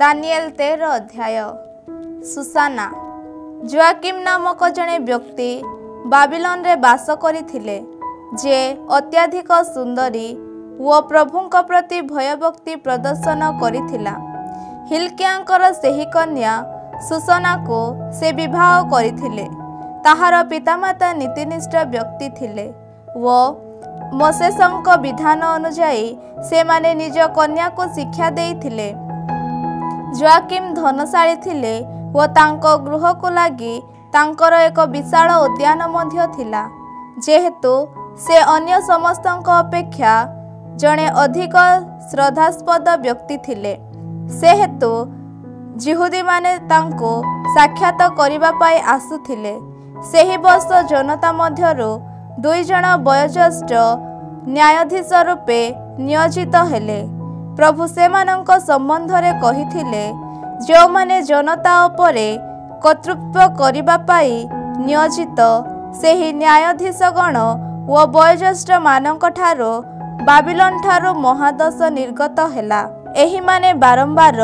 Daniel 13 अध्याय। Susana Joaquim नामक जड़े व्यक्ति बाबिलोन रे बास करथिले, जे अत्याधिक सुंदरी व प्रभुंक प्रति भयभक्ति प्रदर्शन करिथिला। हिल्कियाकर सेही कन्या सुसना को से विवाह करथिले। ताहार पितामाता नीतिनिष्ठ व्यक्ति थिले व मोसेसंक विधान अनुजाई से माने निज कन्या को शिक्षा देइथिले। जोआकिम धनशाली थिले व तांको गृह को लगी तांकर एक विशाल उद्यान मध्य थिला। जेहेतु से अन्य समस्तंक अपेक्षा जड़े अधिक श्रद्धास्पद व्यक्ति थिले, से हेतु जिहुदी माने तांको साक्षात करिबा पाई आसुथिले। सेही वर्ष जनता मध्यरु 2 जण वयोज्येष्ठ न्यायाधीश रूपे नियोजित हेले। प्रभु सेमानंक संबंध रे कहिथिले, जो माने जनता उपरे कर्तृत्व करिबा पाई नियोजित सेही न्यायाधीश गण व वयोज्येष्ठ मानंक ठारो बाबिलोन ठारो महादश निर्गत हेला। एही माने बारंबार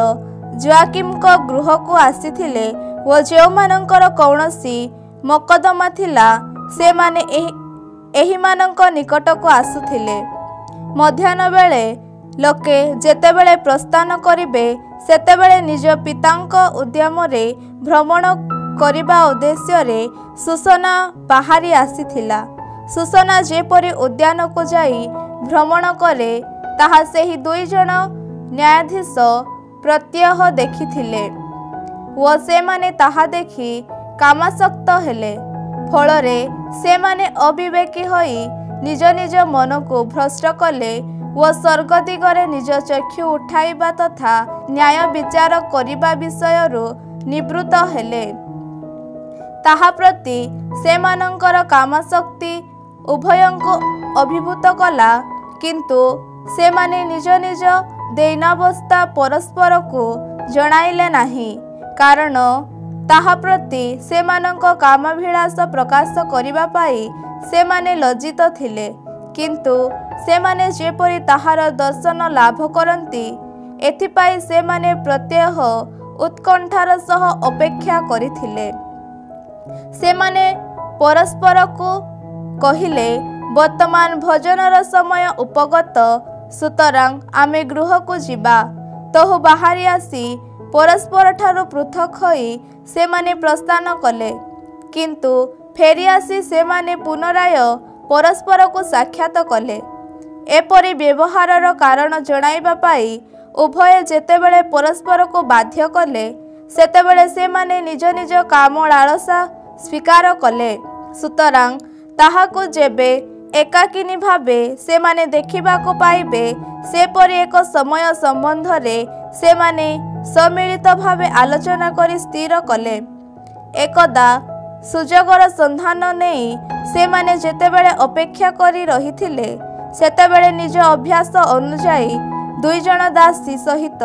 जोआकिम को गृह को आसीथिले व जो मानंकर कौनसी मकदमा थिला से माने एही मानंक निकट को आसुथिले। मध्याह्न बेले लोके जेतेबेले प्रस्थान करिबे सेतेबेले निज पितांक उद्यम रे भ्रमण करिबा उद्देश्य रे सुसना बाहरी आसीथिला। सुसना जेपरि उद्यान को जाई भ्रमण करे ताहा सेही 2 जण न्यायाधीश प्रत्यह देखिथिले व से माने ताहा देखि कामासक्त हेले। फलरे से माने अविवेकी होई निज निज मन को भ्रष्ट कले व स्वर्ग दिगरे निज चक्षु उठाइबा तथा न्याय विचार करिबा विषयरु निवृत्त हेले। ताहा प्रति से मानंकर कामशक्ति उभयंको अभिभूत कला, किंतु से माने निज निज दैनावस्था परस्पर को जणाइले नाही, कारण ताहा प्रति से मानंको कामाभिलाष प्रकाश करिबा पाई से माने लज्जित थिले। किंतु से माने जेपरि ताहार दर्शन लाभ करती एथिपाई से माने प्रत्यह उत्कंठार सह अपेक्षा करिथिले। से माने परस्पर को कहिले, वर्तमान भोजनर समय उपगत, सुतरां आमे गृह को जिबा। तहु बाहरी आसी परस्पर ठारू पृथक होई से माने प्रस्थान कले। किंतु फेरी आसी से माने पुनराय परस्पर को साक्षात कले। एपरि व्यवहारर कारण जणाइबा पाई उभय जेतेबेले परस्पर को बाध्य कले, सेतेबेले से माने निज निज काम लालसा स्वीकार कले। सुतरां ताहाकु जेबे एकाकिनी भावे से माने देखिबा को पाइबे, से परि एक समय संबंध रे से माने सम्मिलित भावे आलोचना करी स्थिर कले। एकदा सुजोगर संधान नहीं से माने जेतेबेले अपेक्षा करी रहिथिले, सेतेबेले निज अभ्यास अनुजाई 2 जण दासी सहित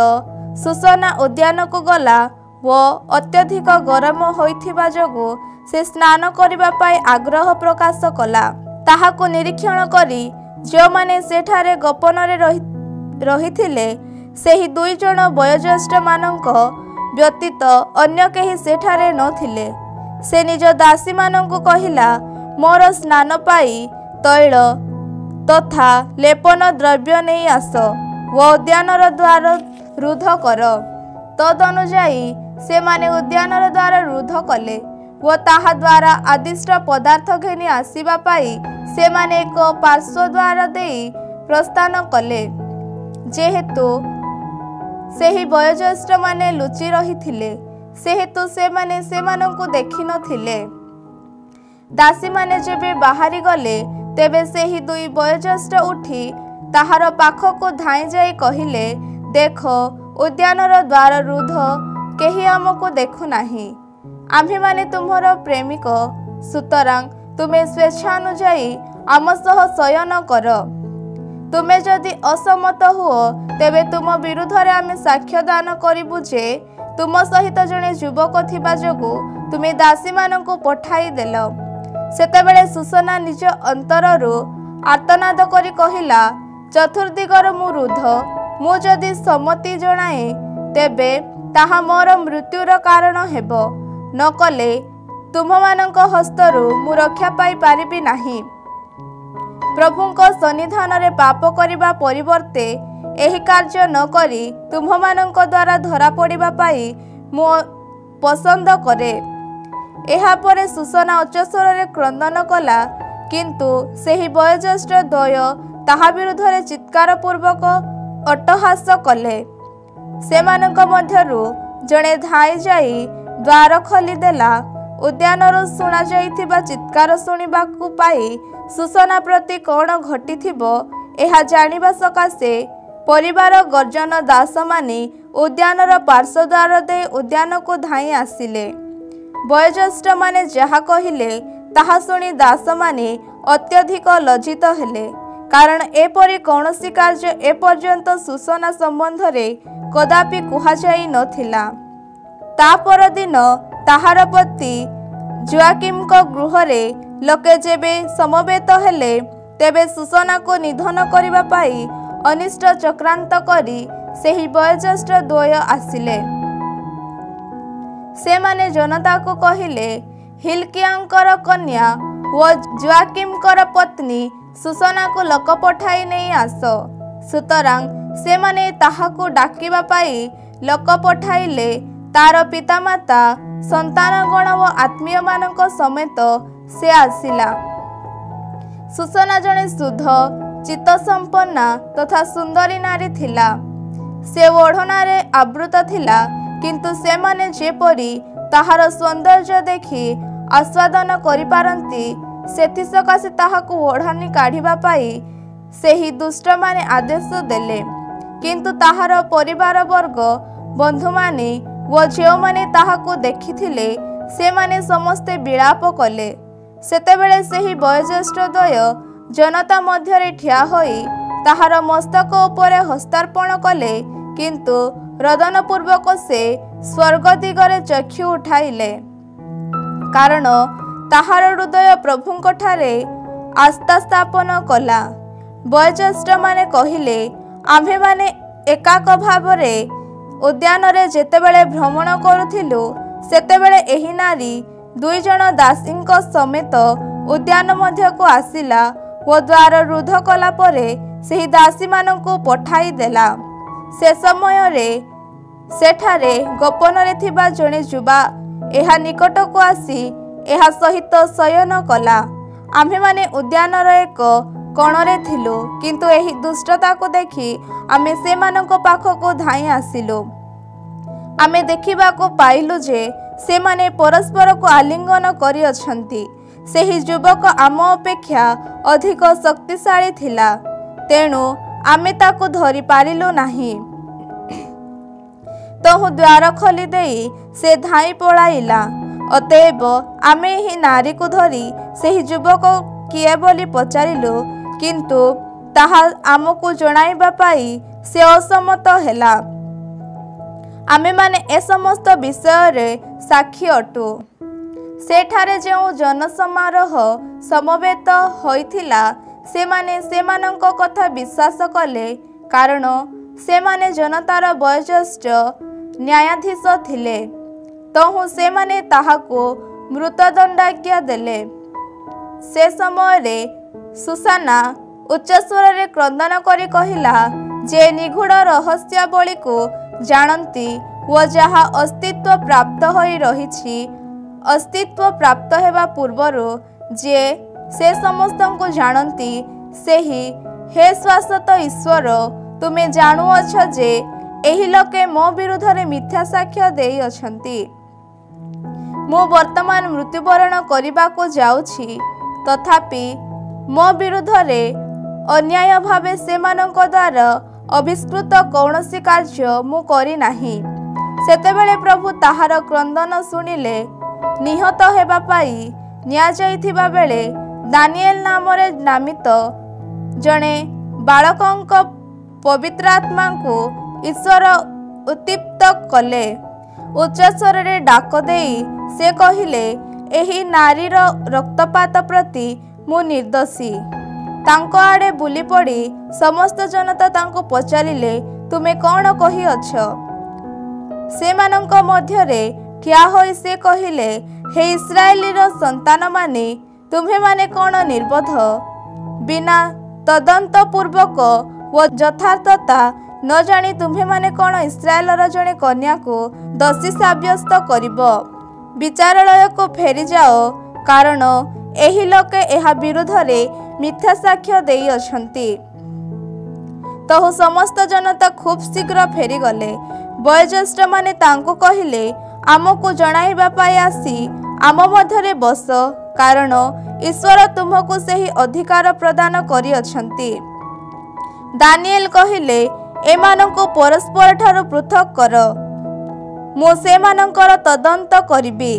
सुसना उद्यान को गला व अत्यधिक गरम होइथिबा जोगु से स्नान करिबा पाई आग्रह प्रकाश कला। ताहाको निरीक्षण करी जो माने सेठारे गोपन रे रहिथिले सेही 2 जण वयोज्येष्ठ मानंक व्यतीत अन्य केही सेठारे नथिले। से निज दासी मानंकु कहिला, मोर स्नान पाई तैल तथा लेपन द्रव्य नहीं आस व उद्यानर द्वार रुद्ध कर। तद अनुजाई से माने उद्यानर द्वार रुद्ध कले व ताहा द्वारा आदिष्ट पदार्थ घेनी आसीबा पाई से माने एक पार्श्व द्वार देई प्रस्थान कले। जेहेतु सेही वयोज्येष्ठ माने लुचि रहिथिले, सेहेतु से माने सेमानंकु देखि नथिले। दासी माने जेबे बाहरी गले तेबे सेही 2 वयोज्येष्ठ उठी ताहार पाख को धाई जाई कहिले, देख उद्यानर द्वार रुद्ध, केही हमको देखु नाही। आम्ही माने तुम्हार प्रेमिक, सुतरां तुमे स्वेच्छानुजाई आम सह शयन कर। तुमे जदि असम्मत हुओ तेबे तुम विरुद्ध रे आमे साक्ष्य दान करिबु जे तुम सहित जने युवक थिबा जोगु तुमे दासी मानंकु पठाई देल। सेतेबेले सुसना निज अंतररु आर्तनाद करी कहिला, चतुर्दिगर मु रुद्ध, मु जदि सम्मति जणाए तेबे ତାହା ମୋର ମୃତ୍ୟୁର କାରଣ ହେବ, ନ କଲେ ତୁମମାନଙ୍କ ହସ୍ତରୁ ମୁଁ ରକ୍ଷା ପାଇପାରିବି ନାହିଁ। ପ୍ରଭୁଙ୍କ ସନ୍ନିଧାନରେ ପାପ କରିବା ପରିବର୍ତ୍ତେ ଏହି କାର୍ଯ୍ୟ ନ କରି ତୁମମାନଙ୍କ ଦ୍ୱାରା ଧରା ପଡ଼ିବା ପାଇଁ ମୁଁ ପସନ୍ଦ କରେ। ଏହାପରେ ସୁସନା ଉଚ୍ଚସ୍ୱରରେ କ୍ରନ୍ଦନ କଲା, କିନ୍ତୁ ସେହି ବୟୋଜ୍ୟେଷ୍ଠ ଦ୍ୱୟ ତାହା ବିରୁଦ୍ଧରେ ଚିତ୍କାର ପୂର୍ବକ ଅଟ୍ଟହାସ କଲେ। ସେମାନଙ୍କ ମଧ୍ୟରୁ ଜଣେ ଧାଇଁ ଯାଇ ଦ୍ୱାର ଖୋଲିଦେଲା। ଉଦ୍ୟାନରୁ ଶୁଣାଯାଇଥିବା ଚିତ୍କାର ଶୁଣିବାକୁ ପାଇ ସୁସନା ପ୍ରତି କ'ଣ ଘଟିଥିବ ଏହା ଜାଣିବା ସକାଶେ ପରିବାର ଗର୍ଜନ ଦାସମାନେ ଉଦ୍ୟାନର ପାର୍ଶ୍ୱଦ୍ୱାର ଦେଇ ଉଦ୍ୟାନକୁ ଧାଇଁ ଆସିଲେ। ବୟୋଜ୍ୟେଷ୍ଠମାନେ ଯାହା କହିଲେ ତାହା ଶୁଣି ଦାସମାନେ ଅତ୍ୟଧିକ ଲଜ୍ଜିତ ହେଲେ, କାରଣ ଏପରି କୌଣସି କାର୍ଯ୍ୟ ଏପର୍ଯ୍ୟନ୍ତ ସୁସନା ସମ୍ବନ୍ଧରେ କଦାପି କୁହାଯାଇ ନଥିଲା। ତା ପରଦିନ ତାହାର ପତି ଜୋଆକିମଙ୍କ ଗୃହରେ ଲୋକେ ଯେବେ ସମବେତ ହେଲେ, ତେବେ ସୁସନାକୁ ନିଧନ କରିବା ପାଇଁ ଅନିଷ୍ଟ ଚକ୍ରାନ୍ତ କରି ସେହି ବୟୋଜ୍ୟେଷ୍ଠ ଦ୍ୱୟ ଆସିଲେ। ସେମାନେ ଜନତାକୁ କହିଲେ, ହିଲ୍କିୟାଙ୍କର କନ୍ୟା ଓ ଜୋଆକିମଙ୍କର ପତ୍ନୀ ସୁସନାକୁ ଲୋକ ପଠାଇ ନେଇ ଆସ। ସୁତରାଂ ସେମାନେ ତାହାକୁ ଡାକିବା ପାଇଁ ଲୋକ ପଠାଇଲେ। ତାର ପିତାମାତା, ସନ୍ତାନଗଣ ଓ ଆତ୍ମୀୟମାନଙ୍କ ସମେତ ସେ ଆସିଲା। ସୁସନା ଜଣେ ଶୁଦ୍ଧ ଚିତ୍ତସମ୍ପନ୍ନା ତଥା ସୁନ୍ଦରୀ ନାରୀ ଥିଲା। ସେ ଓଢ଼ଣାରେ ଆବୃତ ଥିଲା, କିନ୍ତୁ ସେମାନେ ଯେପରି ତାହାର ସୌନ୍ଦର୍ଯ୍ୟ ଦେଖି ଆସ୍ୱାଦନ କରିପାରନ୍ତି, ସେଥିସକାଶେ ତାହାକୁ ଓଢ଼ଣି କାଢ଼ିବା ପାଇଁ ସେହି ଦୁଷ୍ଟମାନେ ଆଦେଶ ଦେଲେ। କିନ୍ତୁ ତାହାର ପରିବାରବର୍ଗ, ବନ୍ଧୁମାନେ ଓ ଯେଉଁମାନେ ତାହାକୁ ଦେଖିଥିଲେ, ସେମାନେ ସମସ୍ତେ ବିଳାପ କଲେ। ସେତେବେଳେ ସେହି ବୟୋଜ୍ୟେଷ୍ଠ ଦ୍ୱୟ ଜନତା ମଧ୍ୟରେ ଠିଆ ହୋଇ ତାହାର ମସ୍ତକ ଉପରେ ହସ୍ତାର୍ପଣ କଲେ, କିନ୍ତୁ ରୋଦନପୂର୍ବକ ସେ ସ୍ୱର୍ଗ ଦିଗରେ ଚକ୍ଷୁ ଉଠାଇଲେ, କାରଣ ତାହାର ହୃଦୟ ପ୍ରଭୁଙ୍କଠାରେ ଆସ୍ଥା ସ୍ଥାପନ କଲା। ବୟୋଜ୍ୟେଷ୍ଠମାନେ କହିଲେ, ଆମ୍ଭେମାନେ ଏକାକ ଭାବରେ ଉଦ୍ୟାନରେ ଯେତେବେଳେ ଭ୍ରମଣ କରୁଥିଲୁ, ସେତେବେଳେ ଏହି ନାରୀ 2 ଜଣ ଦାସୀଙ୍କ ସମେତ ଉଦ୍ୟାନ ମଧ୍ୟକୁ ଆସିଲା ଓ ଦ୍ୱାର ରୁଦ୍ଧ କଲା ପରେ ସେହି ଦାସୀମାନଙ୍କୁ ପଠାଇ ଦେଲା। ସେ ସମୟରେ ସେଠାରେ ଗୋପନରେ ଥିବା ଜଣେ ଯୁବା ଏହା ନିକଟକୁ ଆସି ଏହା ସହିତ ଶୟନ କଲା। ଆମ୍ଭେମାନେ ଉଦ୍ୟାନର ଏକ କୋଣରେ ଥିଲୁ, କିନ୍ତୁ ଏହି ଦୁଷ୍ଟତାକୁ ଦେଖି ଆମେ ସେମାନଙ୍କ ପାଖକୁ ଧାଇଁ ଆସିଲୁ। ଆମେ ଦେଖିବାକୁ ପାଇଲୁ ଯେ ସେମାନେ ପରସ୍ପରକୁ ଆଲିଙ୍ଗନ କରିଅଛନ୍ତି। ସେହି ଯୁବକ ଆମ ଅପେକ୍ଷା ଅଧିକ ଶକ୍ତିଶାଳୀ ଥିଲା, ତେଣୁ ଆମେ ତାକୁ ଧରି ପାରିଲୁ ନାହିଁ। ତହୁଁ ଦ୍ୱାର ଖୋଲି ଦେଇ ସେ ଧାଇଁ ପଳାଇଲା। ଅତଏବ ଆମେ ଏହି ନାରୀକୁ ଧରି ସେହି ଯୁବକ କିଏ ବୋଲି ପଚାରିଲୁ, କିନ୍ତୁ ତାହା ଆମକୁ ଜଣାଇବା ପାଇଁ ସେ ଅସମ୍ମତ ହେଲା। ଆମେମାନେ ଏ ସମସ୍ତ ବିଷୟରେ ସାକ୍ଷୀ ଅଟୁ। ସେଠାରେ ଯେଉଁ ଜନସମାରୋହ ସମବେତ ହୋଇଥିଲା, ସେମାନେ ସେମାନଙ୍କ କଥା ବିଶ୍ୱାସ କଲେ, କାରଣ ସେମାନେ ଜନତାର ବୟୋଜ୍ୟେଷ୍ଠ ନ୍ୟାୟାଧୀଶ ଥିଲେ। ତହୁଁ ସେମାନେ ତାହାକୁ ମୃତ୍ୟୁଦଣ୍ଡାଜ୍ଞା ଦେଲେ। ସେ ସମୟରେ ସୁସାନା ଉଚ୍ଚସ୍ୱରରେ କ୍ରନ୍ଦନ କରି କହିଲା, ଯେ ନିଗୂଢ଼ ରହସ୍ୟାବଳୀକୁ ଜାଣନ୍ତି ଓ ଯାହା ଅସ୍ତିତ୍ୱ ପ୍ରାପ୍ତ ହୋଇ ରହିଛି, ଅସ୍ତିତ୍ୱ ପ୍ରାପ୍ତ ହେବା ପୂର୍ବରୁ ଯେ ସେ ସମସ୍ତଙ୍କୁ ଜାଣନ୍ତି, ସେହି ହେ ଶାଶ୍ୱତ ଈଶ୍ୱର, ତୁମେ ଜାଣୁଅଛ ଯେ ଏହି ଲୋକେ ମୋ ବିରୁଦ୍ଧରେ ମିଥ୍ୟା ସାକ୍ଷ୍ୟ ଦେଇଅଛନ୍ତି। ମୁଁ ବର୍ତ୍ତମାନ ମୃତ୍ୟୁବରଣ କରିବାକୁ ଯାଉଛି, ତଥାପି ମୋ ବିରୁଦ୍ଧରେ ଅନ୍ୟାୟ ଭାବେ ସେମାନଙ୍କ ଦ୍ୱାରା ଅଭିଷ୍କୃତ କୌଣସି କାର୍ଯ୍ୟ ମୁଁ କରିନାହିଁ। ସେତେବେଳେ ପ୍ରଭୁ ତାହାର କ୍ରନ୍ଦନ ଶୁଣିଲେ। ନିହତ ହେବା ପାଇଁ ନିଆଯାଇଥିବା ବେଳେ ଦାନିଏଲ ନାମରେ ନାମିତ ଜଣେ ବାଳକଙ୍କ ପବିତ୍ରାତ୍ମାଙ୍କୁ ଈଶ୍ୱର ଉଦ୍ଦୀପ୍ତ କଲେ। ଉଚ୍ଚସ୍ୱରରେ ଡାକ ଦେଇ ସେ କହିଲେ, ଏହି ନାରୀର ରକ୍ତପାତ ପ୍ରତି ମୁଁ ନିର୍ଦ୍ଦୋଷୀ। ତାଙ୍କ ଆଡ଼େ ବୁଲି ପଡ଼ି ସମସ୍ତ ଜନତା ତାଙ୍କୁ ପଚାରିଲେ, ତୁମେ କ'ଣ କହିଅଛ? सेमानंक मध्यरे ठिया होई से कहिले, हे इस्राएलीर संतान माने, तुम्हे माने कौन निर्बोध? बिना तदंत पूर्वक व यथार्थता न जानी तुम्हे माने कौन इस्राएलर जणे कन्या को दोषी साब्यस्त करिब? विचारालय को फेरी जाओ, कारण एही लोके एहा विरुद्धरे मिथ्या साक्ष्य देई अछंती। तहु समस्त जनता खूब शीघ्र फेरी गले। वयोज्येष्ठ माने तांको कहिले, आमको जणाइबा पाई आसी आम मध्यरे बस, कारण ईश्वर तुमको सही अधिकार प्रदान करि अछंती। दानिएल कहिले, एमानंको परस्पर ठारू पृथक कर, मु सेमानंकर तदंत करिबी।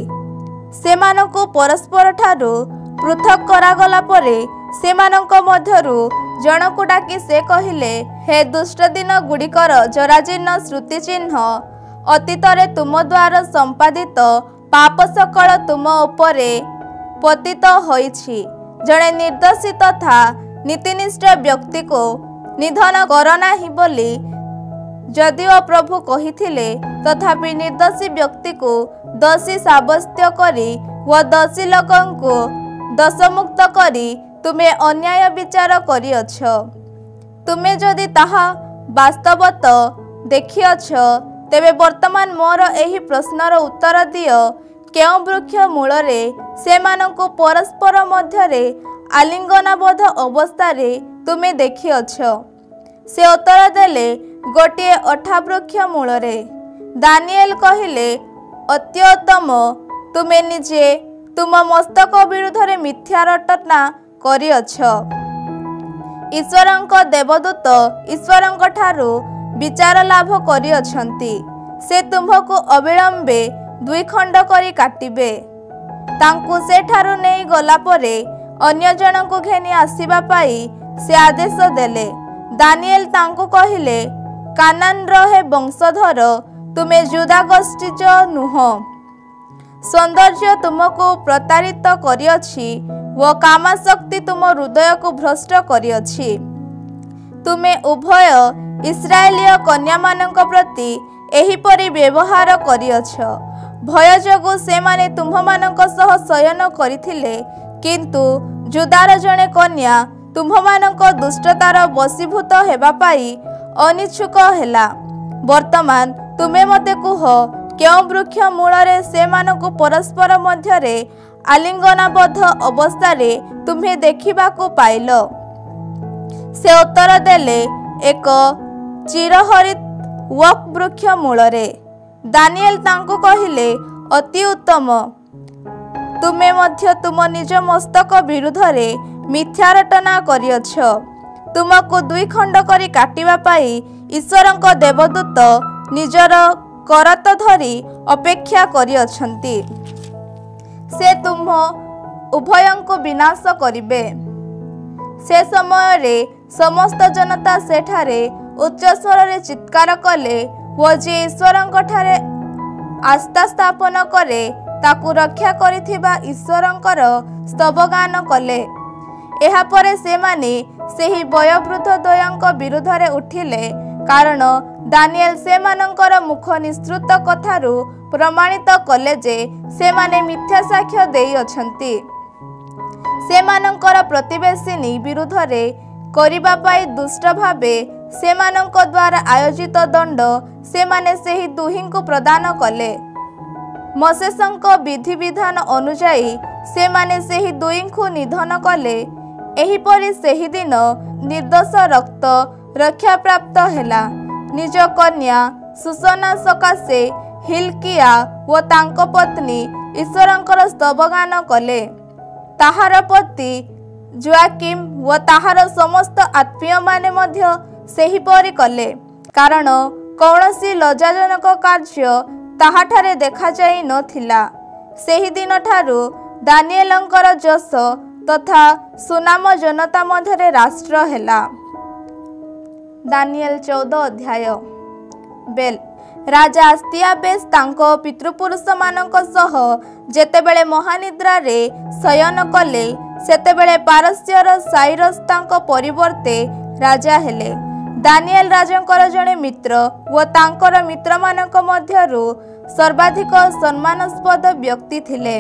सेमानंको परस्पर ठारू पृथक करागला परे सेमानंक मध्यरू जनकु डाकी से कहिले, हे दुष्ट दिन गुड़िकर जराजीर्ण श्रुति चिन्ह, अतीतरे तुम द्वारा संपादित पाप सकल तुम उपरे पतित होइछि। जणे निर्दोषी तथा नीतिनिष्ठ व्यक्ति को निधन कर नाही बोली जदिओ प्रभु कहिथिले, तथापि निर्दोषी व्यक्ति को दोषी साब्यस्त करी व दोषी लोकंको दोषमुक्त करी तुमे अन्याय विचार करिअछ। तुमे जदि ताहा वास्तवत देखिअछ, तेबे वर्तमान मोर एही प्रश्नर उत्तर दियो, केउ वृक्ष मूलरे सेमानंको परस्पर मध्यरे आलिंगनाबद्ध अवस्थारे तुमे देखिअछ? से उत्तर देले, गोटे अठा वृक्ष मूलरे। दानिएल कहिले, अत्युत्तम, तुमे निजे तुम मस्तक विरुद्धरे मिथ्या रटना करिअछ। ईश्वरंक देवदूत ईश्वरंक ठारू विचार लाभ करिअछंती। से तुमको अविलंबे दुई खंड करी काटिबे। तांकु से ठारू नेई गला परे अन्य जनकु घेनी आसीबा पाई से आदेश देले। दानिएल तांकु कहिले, कानानर हे वंशधर, तुमे जुदा गोष्ठीज नुह। सौंदर्य तुमको प्रतारित करिअछि व कामाशक्ति तुम हृदय को भ्रष्ट करिअछि। तुमे उभय इस्राएलीय कन्या मानक प्रति एहिपरि व्यवहार करिअछ। भय जोगु से माने तुम्भमानक सह शयन करिथिले, किंतु जुदार जणे कन्या तुम्भमानक दुष्टतार वशीभूत हेबा पाई अनिच्छुक हेला। वर्तमान तुमे मते कुह, केउ वृक्ष मूलरे से मानकु परस्पर मध्यरे आलिंगनाबद्ध अवस्थारे तुम्हें देखा पाइल? से उत्तर देले, एक चिरहरित वक वृक्ष मूलरे। दानिएल तांको कहिले, अति उत्तम, तुमे मध्य तुम निज मस्तक विरुद्धरे मिथ्या रटना करिअछ। तुमको दुई खंड करी काटिबा पाई ईश्वरंक देवदूत निजर करत धरी अपेक्षा करिअछंती। से तुम उभयंको विनाश करिबे। से समय रे समस्त जनता सेठारे उच्च स्वर रे चित्कार कले व जे ईश्वरंक ठारे आस्था स्थापन करे ताकू रक्षा करिथिबा ईश्वरंकर स्तवगान कले। एहा परे से माने सेही वयोवृद्ध द्वयंक विरुद्धरे उठिले, कारण दानिएल से मानकर मुख निस्तृत कथारू प्रमाणित कले जे से माने मिथ्या साक्ष्य देई अछंती। से मानकर प्रतिवेशिनी विरुद्धरे करिबा पाई दुष्ट भावे से मानक द्वारा आयोजित दंड से माने सेही दुहिंकु प्रदान कले। मसेसंक विधि विधान अनुजाई से माने सेही दुहिंकु निधन कले। एहिपरि सेही दिन निर्दोष रक्त रक्षा प्राप्त हेला। निज कन्या सुसना सकाशे हिलकिया व तांको पत्नी ईश्वरंकर स्तवगान कले। ताहार पति जोआकिम व ताहार समस्त आत्मीय माने मध्य सेहिपरि कले, कारण कौनसी लज्जाजनक कार्य ताहाठारे देखा जाई नथिला। सेही दिन ठारू दानिएलंकर जस तथा सुनाम जनता मध्यरे राष्ट्र हेला। दानिएल 14 अध्याय। बेल राजा आस्तियाबेस तांको पितृपुरुष मानक सह जेतेबेले महानिद्रा रे शयन कले, सेतेबेले पारस्यर साइरस तांको परिवर्ते राजा हेले। दानिएल राजांकर जड़े मित्र व तांकर मित्रमानक मध्यरु सर्वाधिक सम्मानास्पद व्यक्ति थिले।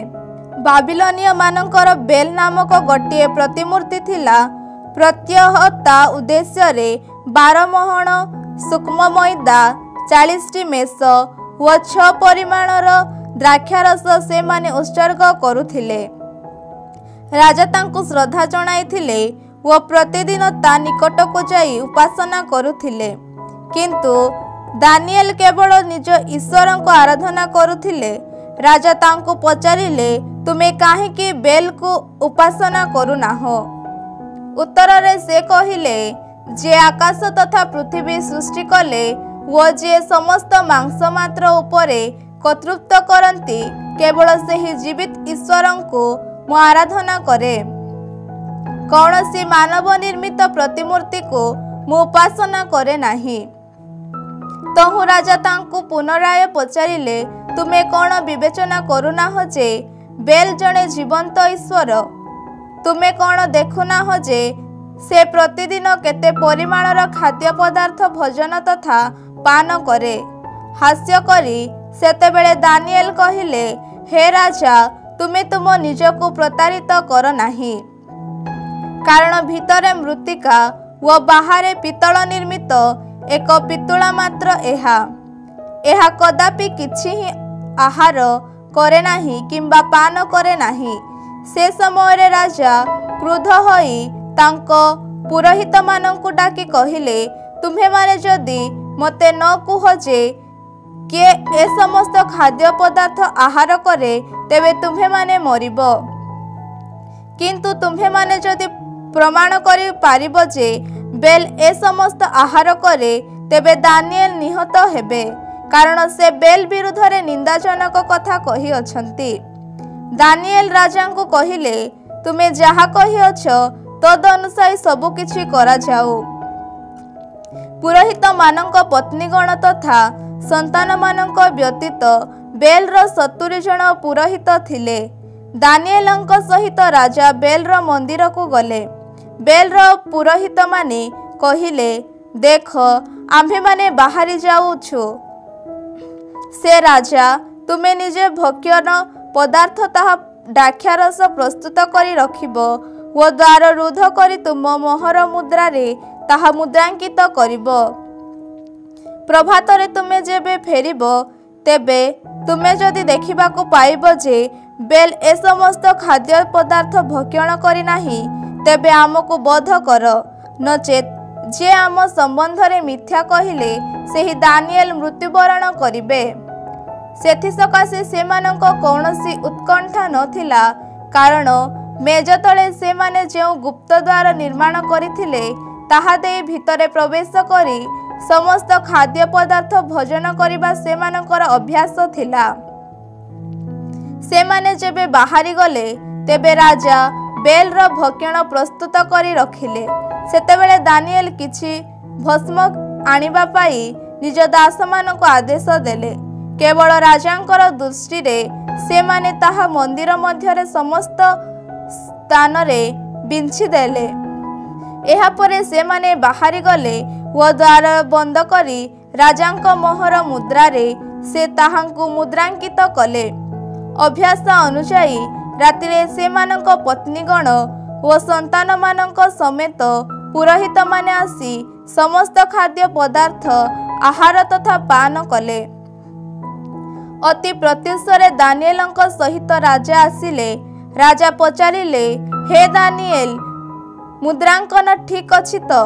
बाबिलोनिय मानकर बेल नामक गोटे प्रतिमूर्ति थिला। प्रत्यह ता उद्देश्य रे 12 मोहन सूक्ष्म मैदा 40 मेष व 6 परिमाणर द्राक्षारस से माने उत्सर्ग करुथिले। राजा तांकु श्रद्धा जणाइथिले व प्रतिदिन ता निकटको जाई उपासना करुथिले। किंतु दानिएल केवल निज ईश्वर को आराधना करुथिले। राजा तांकु पचारिले, तुमे काहेकि बेल को उपासना करुनाहो? उत्तर रे से कहिले, जे आकाश तथा पृथ्वी सृष्टि कले व जे समस्त मांस मात्र उपरे कर्तृत्व करती, केवल सेही जीवित ईश्वर को मु आराधना करे। कौनसी मानव निर्मित प्रतिमूर्ति को मु उपासना करे नाही। तहु राजा तांकु पुनराय पचारिले, तुमे कौन विवेचना करुनाह जे बेल जणे जीवंत ईश्वर? तुमे कौन देखुनाह जे से प्रतिदिन केते परिमाणर खाद्य पदार्थ भोजन तथा पान करे? हास्य करी सेतेबेले दानिएल कहिले, हे राजा, तुमे तुम निजको प्रतारित कर नाही। कारण भितरे मृत्तिका व बाहरे पितल निर्मित एक पितुला मात्र एहा कदापि किछि ही आहार करे नाही किंबा पान करे नाही। से समय रे राजा क्रुद्ध होई तांको पुरोहित मानंकु डाकी कहिले, तुम्हे माने जदि मते न कुह जे किए ए समस्त खाद्य पदार्थ आहार करे, तेबे तुम्हे माने मरिबो। किंतु तुम्हे माने जदि प्रमाण करि पारिबो जे बेल ए समस्त आहार करे, तेबे दानिएल निहत हेबे, कारण से बेल विरुद्ध रे निंदाजनक कथा कहि अछंती। दानिएल राजा को कहिले, तुमे जहा कहि अछ तद अनुसार सबु किछि करा जाऊ। पुरोहित मानक पत्नीगण तथा संतान मानक व्यतीत बेल रो 70 जन पुरोहित थिले। दानिएलଙ୍କ सहित राजा बेल रो मंदिर को गले। बेल रो पुरोहित माने कहिले, देख आम्भे माने बाहरी जाऊछु। से राजा, तुमे निजे भक्षण पदार्थ ताहा द्राक्षारस प्रस्तुत करी रखिब व द्वार रुद्ध करी तुम मोहर मुद्रा रे ताहा मुद्रांकित करिब। प्रभातरे तुमे जेबे फेरिब, तेबे तुमे जदि देखिबाकु पाइब जे बेल ए समस्त खाद्य पदार्थ भक्षण करी नाही, तेबे आमको बध कर, नचेत जे आम संबंध रे मिथ्या कहिले सेही दानिएल मृत्युवरण करिबे। सेथि सकाशे सेमानंको कौनसी उत्कंठा नथिला, कारण मेज तले से माने जो गुप्त द्वार निर्माण करिथिले ताहा दे भितरे प्रवेश करी समस्त खाद्य पदार्थ भोजन करिबा सेमानकर अभ्यास थिला। से माने जेबे बाहरी गले, तेबे राजा बेल रो भक्षण प्रस्तुत करी रखिले। सेतेबेले दानिएल किछि भस्म आनिबा पाई निज दास मानको आदेश देले। केवल राजांकर दृष्टि रे से माने ताहा मंदिर मध्यरे समस्त स्थान रे बिंछि देले। एहा परे से माने बाहरी गले व द्वार बंद करी राजांक मोहर मुद्रा रे से ताहांकु मुद्रांकित कले। अभ्यास अनुसायी रातिरे से मानक पत्नीगण व संतान मानक समेत पुरोहित माने आसी समस्त खाद्य पदार्थ आहार तथा पान कले। अति प्रत्युषरे दानिएलଙ୍କ सहित राजा आसिले। राजा पचारिले, हे दानिएल, मुद्रांकन ठीक अछि तो?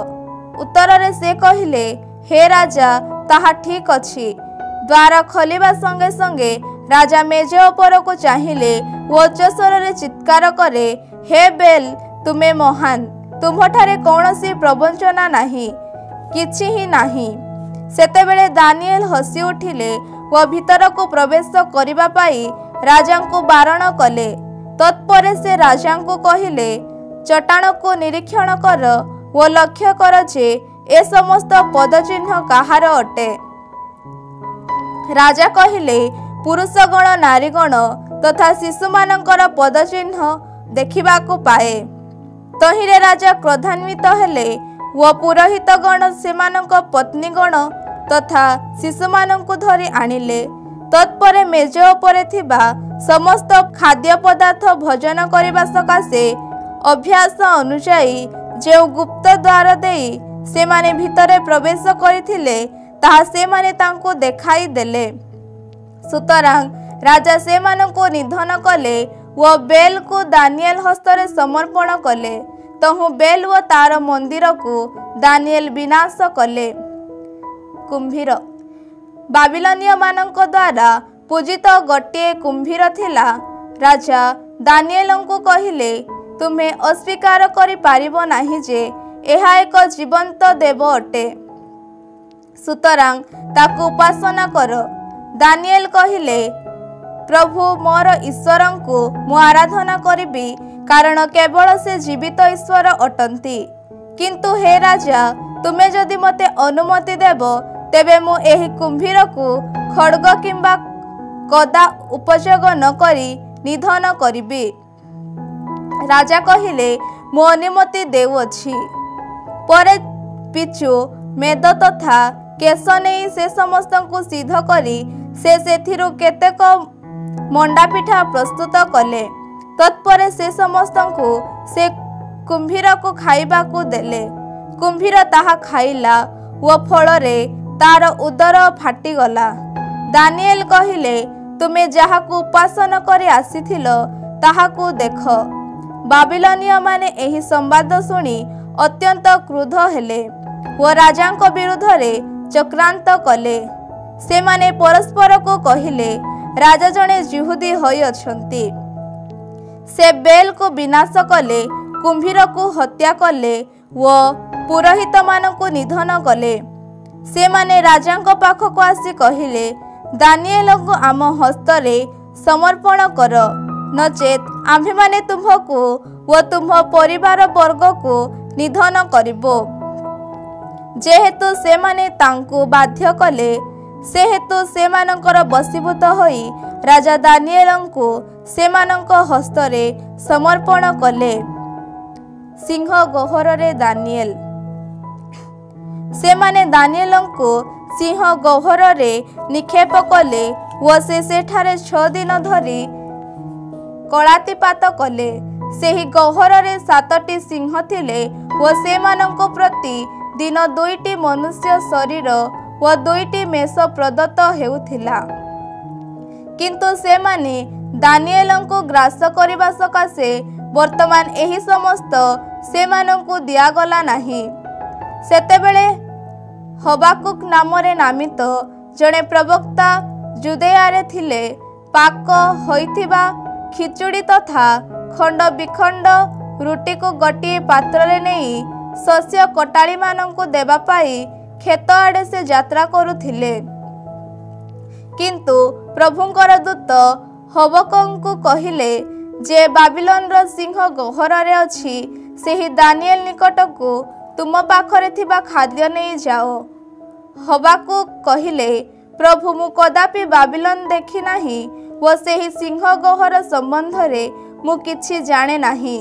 उत्तर रे से कहिले, हे राजा, ताहा ठीक अछि। द्वार खोलिबा संगे संगे राजा मेज ऊपर को चाहिले व उच्चस्वर रे चित्कार करे, हे बेल, तुमे महान, तुम्हारे कौनसी प्रवंचना नाही, किछि ही नाही। सेतेबेले दानिएल हसी उठिले व भीतर को प्रवेश करिबा पाई राजा को बारण कले। तत्परे से राजा को कहिले, चट्टान को निरीक्षण कर व लक्ष्य कर जे ए समस्त पदचिन्ह काहार अटे। राजा कहिले, पुरुषगण नारीगण तथा शिशु मानकर पदचिन्ह देखिबाकू पाए। तहिरे राजा क्रोधान्वित हेले व पुरोहितगण सेमानक पत्नीगण तथा शिशुमानंकु धरी आनिले। तत्परे मेज उपरे थिबा समस्त खाद्य पदार्थ भोजन करबा सकाशे अभ्यास अनुसायी जे गुप्त द्वार देई सेमाने भितरे प्रवेश करथिले ताहा सेमाने तांको देखाई देले। सुतरां राजा सेमानंको निधन कले व बेल को दानिएल हस्तरे समर्पण कले। तहु बेल व तार मंदिर को दानिएल विनाश कले। कुंभीर बाबिलोनिय मानक द्वारा पूजित गोटे कुंभीर थिला। राजा दानिएलंको कहिले तुम्हें अस्वीकार करि पारिबो नाही जे एहा एक जीवंत देव अटे, सुतरां ताकु उपासना कर। दानिएल कहिले प्रभु मोर ईश्वरंको मु आराधना करिबी कारण केवल से जीवित ईश्वर अटंती। किंतु हे राजा तुमे जदि मते अनुमति देव तेबे मु एही कुंभीर को खड्ग किंबा कदा उपयोग न करी निधन करिबी। राजा कहिले मु अनुमति देउछि। परे पिचु मेद तथा केश नहीं से समस्त को सिद्ध करी से सेथिरु केतेक मंडा पिठा प्रस्तुत कले। तत्परे से समस्त को से कुंभीर को खाइबा को देले। कुंभीर ताहा खाइला व फलरे तार उदर फाटिगला। दानिएल कहिले तुमे जाहाकू उपासन करे आसीथिलो ताहाकू देख। बाबिलोनिय माने एही संवाद सुनी अत्यंत क्रुद्ध हेले व राजांक विरुद्ध रे चक्रांत कले। से माने परस्पर को कहिले राजा जने जिहुदी होई अछंती। से बेल को विनाश कले, कुंभीर को हत्या कले व पुरोहित मानकु निधन कले। से माने राजांक पाखक आसी कहिले दानिएल को आम हस्तरे समर्पण कर, नचेत आम्भे माने तुम्हको व तुम परिवार वर्ग को निधन करिबो। जेहेतु से माने तांको बाध्य कले से हेतु से मानकर बसीभूत होई राजा दानिएलंको से मानक हस्तरे समर्पण कले। सिंह गह्वरे दानिएल से माने दानिएलंको सिंह गह्वरे निक्षेप कले व से सेठारे 6 दिन धरी कलातिपात कले। सेही गह्वरे 7टी सिंह थिले व से मानक प्रति दिन 2टी मनुष्य शरीर व 2टी मेष प्रदत्त हेउथिला। किंतु से माने दानिएलंको ग्रास करिबा सकाशे वर्तमान एही समस्त से मानंकु दियागला नाही। सेतेबेले हबाकुक नामरे नामित जणे प्रवक्ता जुदेयारे थिले। पाक होइथिबा खिचुड़ी तथा खंड विखंड रुटी को गोटे पात्र रे नहीं शस्य कटाड़ी मानंकु देबा पाई खेत आड़े से यात्रा करुथिले। किंतु प्रभुंकर दूत हबकुकंकु कहिले जे बाबिलोन रो सिंह गह्वरे अछि सेही दानिएल निकट को तुम पाखरे थिबा खाद्य नहीं जाओ। हबाकुक कहिले प्रभु मु कदापि बाबिलोन देखि नाही व सेही सिंह गह्वर संबंध रे मु किछि जाने नाही।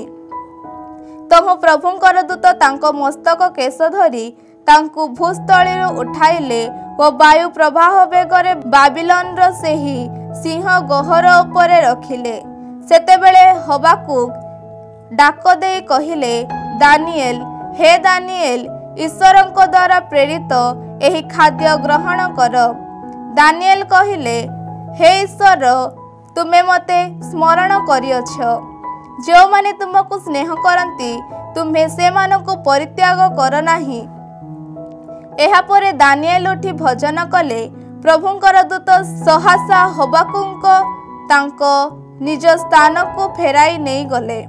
तहु प्रभुंकर दूत तांको मस्तक केश धरी तांकु भूस्थली उठाइले व वायु प्रवाह बेगरे बाबिलोन रो सेही सिंह गह्वर उपरे रखिले। सेतेबेले हबाकुक डाक देई कहिले दानिएल हे दानिएल ईश्वरंक द्वारा प्रेरित एही खाद्य ग्रहण कर। दानिएल कहिले हे ईश्वर तुमे मते स्मरण करियछ। जो माने तुमको स्नेह करंती तुम्हे से मानको परित्याग कर नाही। एहा परे दानिएल उठी भजन कले। प्रभुंकर दूत सहसा हबाकुक तांको निज स्थान को फेराई नहीं गले।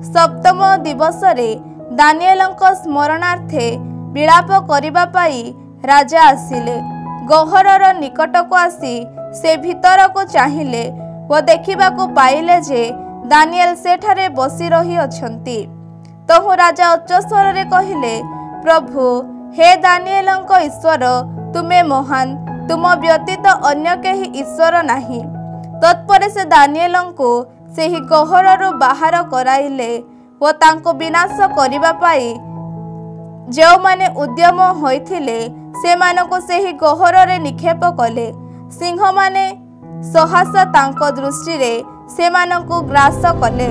सप्तम दिवस रे दानिएलंक स्मरणार्थे विलाप करिबा पाई राजा आसिले। गह्वरर निकट को आसी से भीतर को चाहिले व देखिबा को पाइले जे दानिएल सेठारे बसी रही अछंती। तहु राजा उच्च स्वर रे कहिले प्रभु हे दानिएलंक ईश्वर तुमे महान, तुम व्यतीत अन्य केही ईश्वर नाही। तत्परे से दानिएलंको सेही गह्वररु बाहर कराइले व तांको विनाश करिबा पाई ଯେଉଁମାନେ ଉଦ୍ୟମ ହୋଇଥିଲେ ସେମାନଙ୍କୁ ସେହି ଗହ୍ୱରରେ ନିକ୍ଷେପ କଲେ। ସିଂହମାନେ ସହସା ତାଙ୍କ ଦୃଷ୍ଟିରେ ସେମାନଙ୍କୁ ଗ୍ରାସ କଲେ।